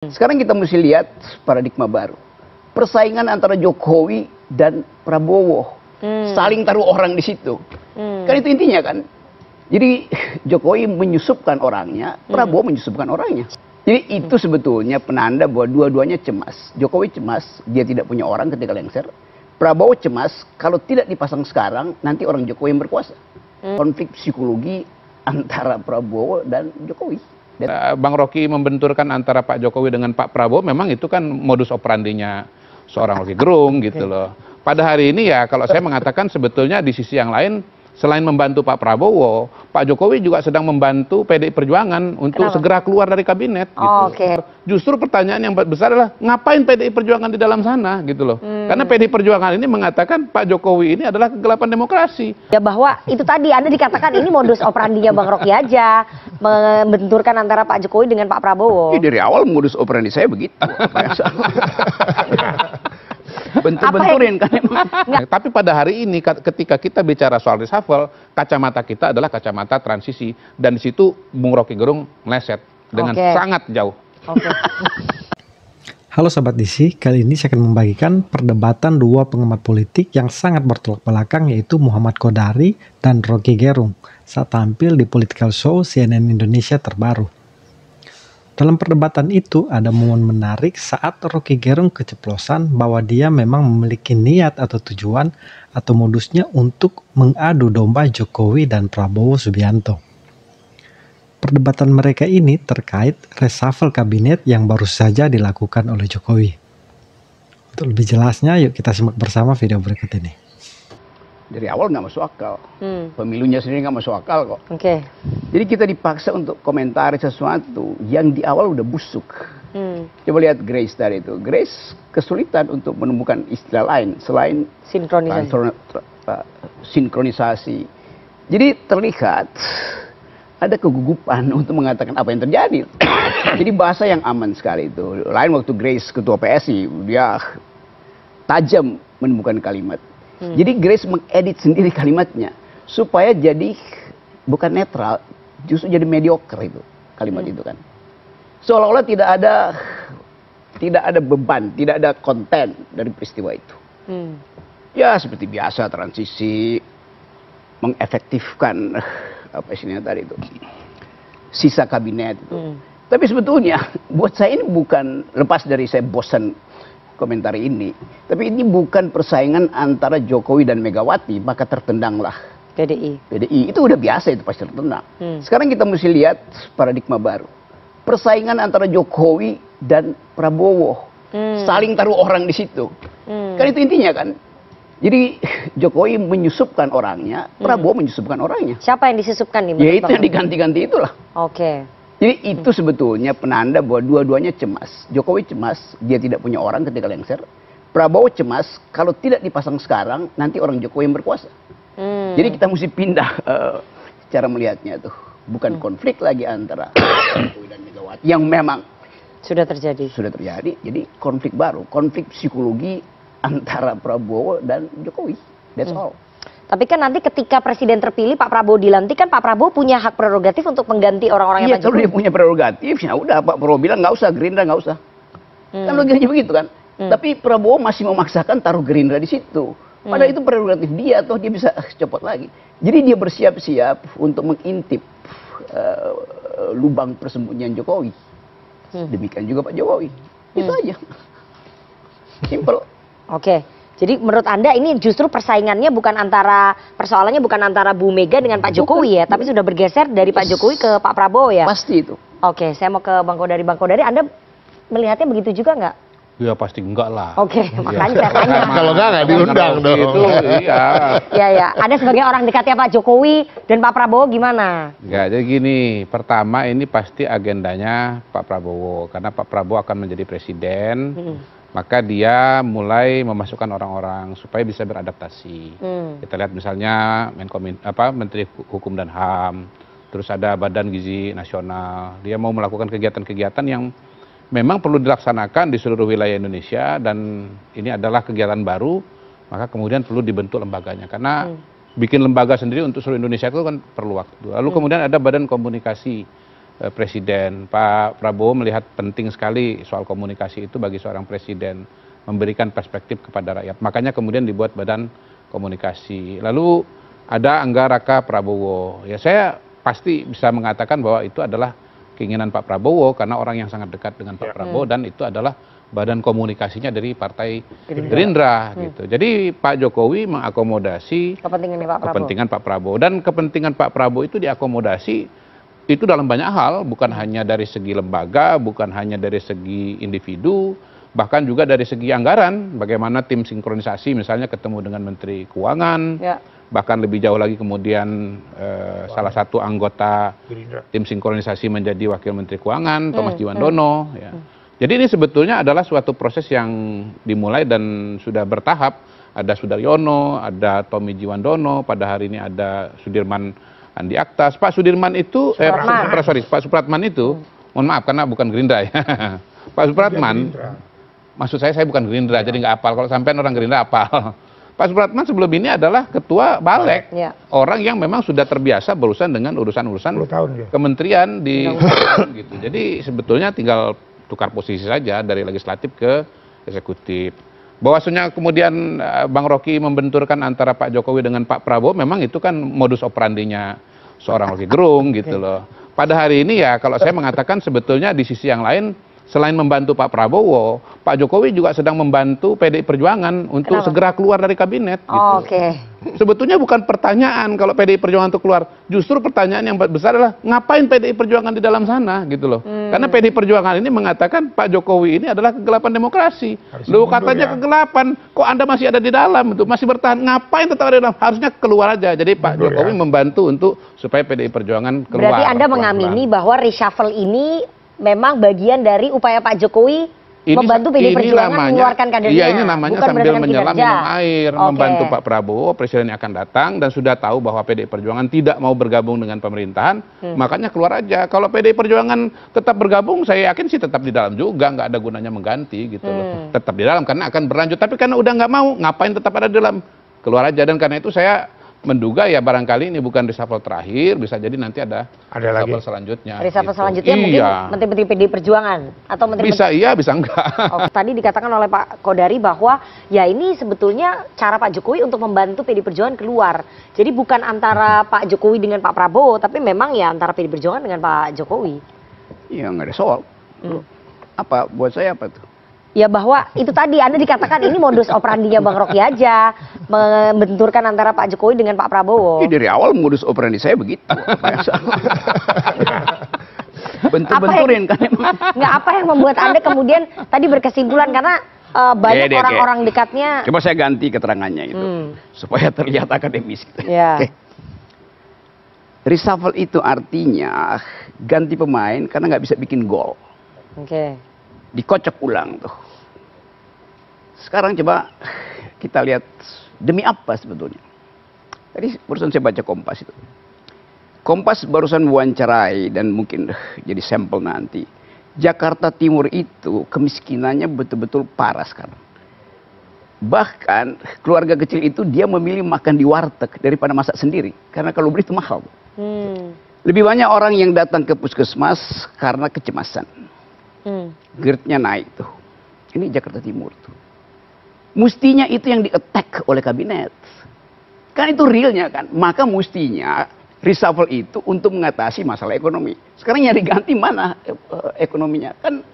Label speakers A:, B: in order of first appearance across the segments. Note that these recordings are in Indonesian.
A: Sekarang kita mesti lihat paradigma baru. Persaingan antara Jokowi dan Prabowo. Saling taruh orang di situ. Kan itu intinya kan. Jadi Jokowi menyusupkan orangnya, Prabowo menyusupkan orangnya. Jadi itu sebetulnya penanda bahwa dua-duanya cemas. Jokowi cemas, dia tidak punya orang ketika lengser. Prabowo cemas, kalau tidak dipasang sekarang, nanti orang Jokowi yang berkuasa. Konflik psikologi antara Prabowo dan Jokowi.
B: Bang Rocky membenturkan antara Pak Jokowi dengan Pak Prabowo, memang itu kan modus operandinya seorang Rocky Gerung gitu loh. Pada hari ini ya kalau saya mengatakan sebetulnya di sisi yang lain, selain membantu Pak Prabowo, Pak Jokowi juga sedang membantu PDI Perjuangan untuk segera keluar dari kabinet. Gitu. Justru pertanyaan yang besar adalah ngapain PDI Perjuangan di dalam sana gitu loh. Karena PDI Perjuangan ini mengatakan Pak Jokowi ini adalah kegelapan demokrasi.
C: Ya bahwa itu tadi Anda dikatakan ini modus operandinya Bang Rocky aja, membenturkan antara Pak Jokowi dengan Pak Prabowo.
A: Dari awal modus operandi saya begitu. Bentur-benturin kan emang.
B: Tapi pada hari ini ketika kita bicara soal reshuffle, kacamata kita adalah kacamata transisi, dan di situ Bung Rocky Gerung meleset dengan sangat jauh.
D: Halo Sobat DC, kali ini saya akan membagikan perdebatan dua pengamat politik yang sangat bertolak belakang, yaitu Muhammad Kodari dan Rocky Gerung saat tampil di Political Show CNN Indonesia terbaru. Dalam perdebatan itu ada momen menarik saat Rocky Gerung keceplosan bahwa dia memang memiliki niat atau tujuan atau modusnya untuk mengadu domba Jokowi dan Prabowo Subianto. Perdebatan mereka ini terkait reshuffle kabinet yang baru saja dilakukan oleh Jokowi. Untuk lebih jelasnya, yuk kita simak bersama video berikut ini.
A: Dari awal nggak masuk akal. Pemilunya sendiri nggak masuk akal kok. Jadi kita dipaksa untuk komentari sesuatu yang di awal udah busuk. Coba lihat Grace tadi itu. Grace kesulitan untuk menemukan istilah lain selain sinkronisasi. Jadi terlihat ada kegugupan untuk mengatakan apa yang terjadi. Jadi bahasa yang aman sekali itu. Lain waktu Grace ketua PSI, dia tajam menemukan kalimat. Jadi Grace mengedit sendiri kalimatnya supaya jadi bukan netral, justru jadi mediocre itu kalimat itu kan. Seolah-olah tidak ada beban, tidak ada konten dari peristiwa itu. Ya seperti biasa transisi mengefektifkan apa istilahnya tadi itu sisa kabinet itu. Tapi sebetulnya buat saya ini bukan, lepas dari saya bosan komentar ini, tapi ini bukan persaingan antara Jokowi dan Megawati, maka tertendanglah PDI. Itu udah biasa, itu pasti tertendang. Sekarang kita mesti lihat paradigma baru. Persaingan antara Jokowi dan Prabowo. Saling taruh orang di situ. Kan itu intinya kan. Jadi Jokowi menyusupkan orangnya, Prabowo menyusupkan orangnya.
C: Siapa yang disusupkan nih?
A: Ya itu yang diganti-ganti itulah. Jadi itu sebetulnya penanda bahwa dua-duanya cemas. Jokowi cemas, dia tidak punya orang ketika lengser. Prabowo cemas, kalau tidak dipasang sekarang, nanti orang Jokowi yang berkuasa. Jadi kita mesti pindah cara melihatnya tuh. Bukan konflik lagi antara Jokowi dan Megawati, yang memang
C: sudah terjadi.
A: Jadi konflik baru, konflik psikologi antara Prabowo dan Jokowi. That's all.
C: Tapi kan nanti ketika presiden terpilih, Pak Prabowo dilantik, kan Pak Prabowo punya hak prerogatif untuk mengganti orang-orang yang Pak Jokowi.
A: Kalau dia punya prerogatif, ya udah Pak Prabowo bilang nggak usah, Gerindra nggak usah. Kan logikanya begitu kan. Tapi Prabowo masih memaksakan taruh Gerindra di situ. Padahal itu prerogatif dia, atau dia bisa copot lagi. Jadi dia bersiap-siap untuk mengintip lubang persembunyian Jokowi. Demikian juga Pak Jokowi. Itu aja. Simple.
C: Jadi menurut Anda ini justru persaingannya bukan antara, persoalannya bukan antara Bu Mega dengan Pak Jokowi ya, tapi sudah bergeser dari Pak Jokowi ke Pak Prabowo ya?
A: Pasti itu.
C: Saya mau ke Bang Kodari. Bang Kodari, Anda melihatnya begitu juga nggak?
B: Ya pasti enggak lah.
C: Makanya saya tanya.
E: Kalau enggak diundang dong.
B: Itu
C: Ya. Anda sebagai orang dekatnya Pak Jokowi dan Pak Prabowo gimana?
B: Enggak, jadi gini, pertama ini pasti agendanya Pak Prabowo, karena Pak Prabowo akan menjadi presiden. Maka dia mulai memasukkan orang-orang supaya bisa beradaptasi. Kita lihat misalnya Menteri Hukum dan HAM, terus ada Badan Gizi Nasional. Dia mau melakukan kegiatan-kegiatan yang memang perlu dilaksanakan di seluruh wilayah Indonesia, dan ini adalah kegiatan baru, maka kemudian perlu dibentuk lembaganya. Karena bikin lembaga sendiri untuk seluruh Indonesia itu kan perlu waktu. Lalu kemudian ada Badan Komunikasi presiden. Pak Prabowo melihat penting sekali soal komunikasi itu bagi seorang presiden, memberikan perspektif kepada rakyat. Makanya kemudian dibuat badan komunikasi. Lalu ada Angga Raka Prabowo. Ya saya pasti bisa mengatakan bahwa itu adalah keinginan Pak Prabowo karena orang yang sangat dekat dengan Pak Prabowo dan itu adalah badan komunikasinya dari Partai Gerindra gitu. Jadi Pak Jokowi mengakomodasi kepentingan Pak Prabowo dan kepentingan Pak Prabowo itu diakomodasi itu dalam banyak hal, bukan hanya dari segi lembaga, bukan hanya dari segi individu, bahkan juga dari segi anggaran. Bagaimana tim sinkronisasi misalnya ketemu dengan Menteri Keuangan, bahkan lebih jauh lagi kemudian salah satu anggota tim sinkronisasi menjadi Wakil Menteri Keuangan, Thomas Jiwandono. Ya. Jadi ini sebetulnya adalah suatu proses yang dimulai dan sudah bertahap. Ada Sudaryono, ada Tommy Jiwandono, pada hari ini ada Sudirman Andi Aktas. Pak Sudirman itu, Pak Supratman itu, mohon maaf karena bukan Gerindra ya. Pak Supratman, maksud saya bukan Gerindra, jadi nggak apal. Kalau sampai orang Gerindra apal. Pak Supratman sebelum ini adalah ketua Balek, orang yang memang sudah terbiasa berurusan dengan urusan-urusan kementerian di gitu. Jadi sebetulnya tinggal tukar posisi saja dari legislatif ke eksekutif. Bahwasanya kemudian Bang Rocky membenturkan antara Pak Jokowi dengan Pak Prabowo, memang itu kan modus operandinya seorang Rocky Gerung gitu loh. Pada hari ini ya kalau saya mengatakan sebetulnya di sisi yang lain, selain membantu Pak Prabowo, Pak Jokowi juga sedang membantu PDI Perjuangan untuk segera keluar dari kabinet. Gitu. Sebetulnya bukan pertanyaan kalau PDI Perjuangan untuk keluar, justru pertanyaan yang besar adalah ngapain PDI Perjuangan di dalam sana, gitu loh. Karena PDI Perjuangan ini mengatakan Pak Jokowi ini adalah kegelapan demokrasi. Loh katanya kegelapan, kok Anda masih ada di dalam, itu masih bertahan, ngapain tetap ada di dalam? Harusnya keluar aja. Jadi Pak Jokowi membantu untuk supaya PDI Perjuangan keluar.
C: Berarti Anda mengamini bahwa reshuffle ini memang bagian dari upaya Pak Jokowi membantu PDI Perjuangan mengeluarkan kadernya.
B: Iya, ini namanya sambil menyelam minum air, membantu Pak Prabowo, presiden yang akan datang dan sudah tahu bahwa PDI Perjuangan tidak mau bergabung dengan pemerintahan, makanya keluar aja. Kalau PDI Perjuangan tetap bergabung, saya yakin sih tetap di dalam juga, nggak ada gunanya mengganti gitu loh. Tetap di dalam karena akan berlanjut. Tapi karena udah nggak mau, ngapain tetap ada di dalam? Keluar aja. Dan karena itu saya menduga ya barangkali ini bukan reshuffle terakhir, bisa jadi nanti ada reshuffle selanjutnya.
C: Reshuffle selanjutnya mungkin menteri-menteri PDI Perjuangan atau menteri
B: bisa iya bisa enggak.
C: Tadi dikatakan oleh Pak Kodari bahwa ya ini sebetulnya cara Pak Jokowi untuk membantu PDI Perjuangan keluar. Jadi bukan antara Pak Jokowi dengan Pak Prabowo, tapi memang ya antara PDI Perjuangan dengan Pak Jokowi.
A: Iya nggak ada soal. Apa buat saya apa tuh?
C: Ya bahwa itu tadi Anda dikatakan ini modus operandinya Bang Rocky aja, membenturkan antara Pak Jokowi dengan Pak Prabowo.
A: Dari awal modus operandi saya begitu. Bentur-benturin kan emang.
C: Nggak, apa yang membuat Anda kemudian tadi berkesimpulan karena banyak orang-orang dekatnya.
A: Coba saya ganti keterangannya itu supaya terlihat akademis. Reshuffle itu artinya ganti pemain karena nggak bisa bikin gol. Dikocok ulang tuh. Sekarang coba kita lihat demi apa sebetulnya. Tadi barusan saya baca Kompas itu. Kompas barusan mewawancarai dan mungkin jadi sampel nanti. Jakarta Timur itu kemiskinannya betul-betul parah sekarang. Bahkan keluarga kecil itu dia memilih makan di warteg daripada masak sendiri. Karena kalau beli itu mahal. Lebih banyak orang yang datang ke puskesmas karena kecemasan. GERD-nya naik tuh. Ini Jakarta Timur tuh. Mestinya itu yang di-attack oleh kabinet. Kan itu realnya kan. Maka mestinya reshuffle itu untuk mengatasi masalah ekonomi. Sekarang yang diganti mana ekonominya? Kan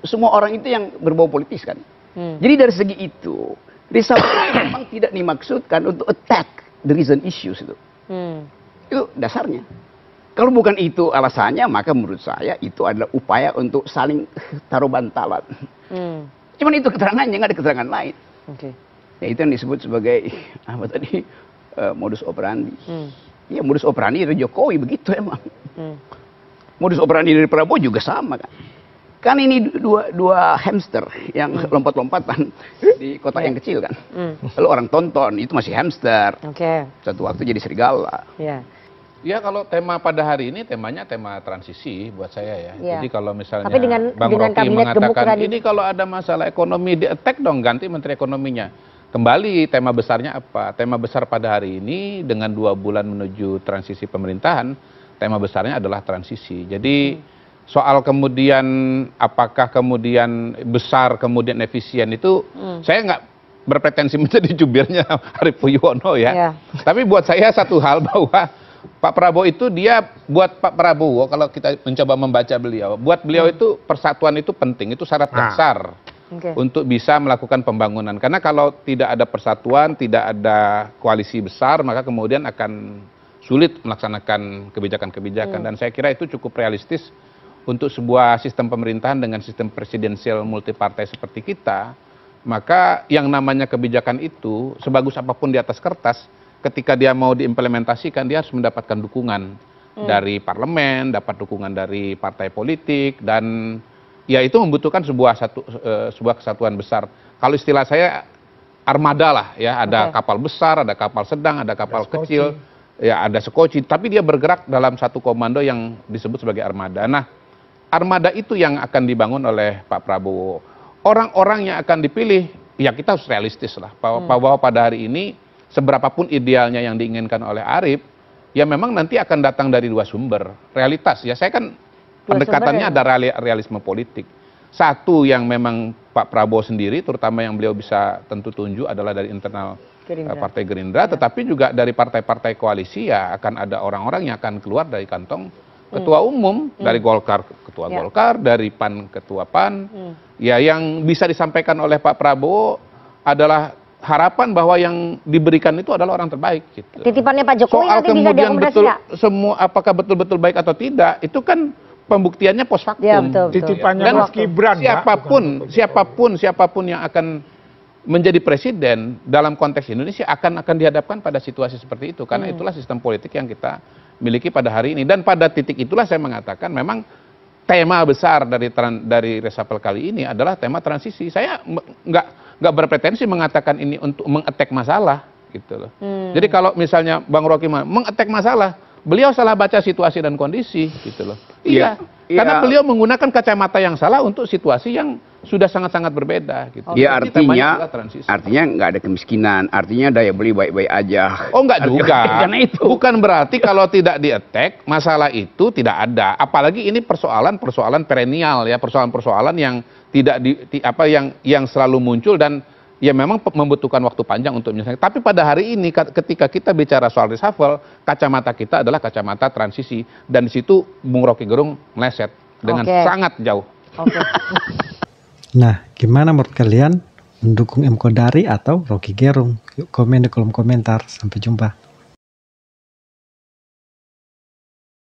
A: semua orang itu yang berbau politis kan. Jadi dari segi itu, reshuffle memang tidak dimaksudkan untuk attack the recent issues itu. Itu dasarnya. Kalau bukan itu alasannya, maka menurut saya itu adalah upaya untuk saling taruh bantalan. Cuman itu keterangannya, nggak ada keterangan lain. Ya itu yang disebut sebagai apa tadi modus operandi. Ya modus operandi dari Jokowi begitu emang. Modus operandi dari Prabowo juga sama kan. Kan ini dua hamster yang lompat-lompatan di kota yang kecil kan. Lalu orang tonton itu masih hamster. Satu waktu jadi serigala.
B: Ya kalau tema pada hari ini temanya tema transisi buat saya ya. Jadi kalau misalnya Bang
C: dengan
B: Rocky mengatakan ini kalau ada masalah ekonomi di attack dong, ganti menteri ekonominya. Kembali tema besarnya apa? Tema besar pada hari ini dengan 2 bulan menuju transisi pemerintahan, tema besarnya adalah transisi. Jadi soal kemudian apakah kemudian besar kemudian efisien itu saya nggak berpretensi menjadi jubirnya Arief Puyono ya. Tapi buat saya satu hal bahwa Pak Prabowo itu buat Pak Prabowo kalau kita mencoba membaca beliau, buat beliau itu persatuan itu penting, itu syarat dasar untuk bisa melakukan pembangunan. Karena kalau tidak ada persatuan, tidak ada koalisi besar, maka kemudian akan sulit melaksanakan kebijakan-kebijakan. Dan saya kira itu cukup realistis untuk sebuah sistem pemerintahan dengan sistem presidensial multipartai seperti kita. Maka yang namanya kebijakan itu, sebagus apapun di atas kertas, ketika dia mau diimplementasikan, dia harus mendapatkan dukungan dari parlemen, dapat dukungan dari partai politik, dan ya itu membutuhkan sebuah kesatuan besar. Kalau istilah saya armada lah ya, ada kapal besar, ada kapal sedang, ada kapal kecil, ya ada sekoci, tapi dia bergerak dalam satu komando yang disebut sebagai armada. Nah, armada itu yang akan dibangun oleh Pak Prabowo. Orang-orang yang akan dipilih, ya kita harus realistis lah, bahwa pada hari ini seberapapun idealnya yang diinginkan oleh Arief, ya memang nanti akan datang dari dua sumber. Realitas, ya saya kan pendekatannya ada realisme politik. Satu yang memang Pak Prabowo sendiri, terutama yang beliau bisa tentu tunjuk adalah dari internal Partai Gerindra, tetapi juga dari partai-partai koalisi ya akan ada orang-orang yang akan keluar dari kantong ketua umum, dari Golkar ketua Golkar, dari PAN ketua PAN. Ya yang bisa disampaikan oleh Pak Prabowo adalah harapan bahwa yang diberikan itu adalah orang terbaik. Gitu.
C: Titipannya Pak Jokowi
B: soal
C: nanti bisa
B: kemudian betul
C: semua
B: apakah betul-betul baik atau tidak, itu kan pembuktiannya post factum.
C: Ya, betul.
E: Titipannya Mas Gibran,
B: siapapun yang akan menjadi presiden dalam konteks Indonesia akan dihadapkan pada situasi seperti itu, karena itulah sistem politik yang kita miliki pada hari ini. Dan pada titik itulah saya mengatakan memang tema besar dari reshuffle kali ini adalah tema transisi. Saya nggak berpretensi mengatakan ini untuk mengattack masalah gitu loh. Jadi kalau misalnya Bang Rocky mengattack masalah, beliau salah baca situasi dan kondisi gitu loh. Iya. Karena beliau menggunakan kacamata yang salah untuk situasi yang sudah sangat-sangat berbeda gitu.
A: Ya artinya nggak ada kemiskinan, artinya daya beli baik-baik aja.
B: Oh nggak juga. Bukan berarti kalau tidak di-attack masalah itu tidak ada. Apalagi ini persoalan perennial ya, persoalan-persoalan yang tidak yang selalu muncul dan ya memang membutuhkan waktu panjang untuk menyelesaikan. Tapi pada hari ini ketika kita bicara soal reshuffle, kacamata kita adalah kacamata transisi, dan di situ Bung Rocky Gerung meleset dengan sangat jauh.
D: Nah, gimana menurut kalian? Mendukung M. Kodari atau Rocky Gerung? Yuk komen di kolom komentar. Sampai jumpa.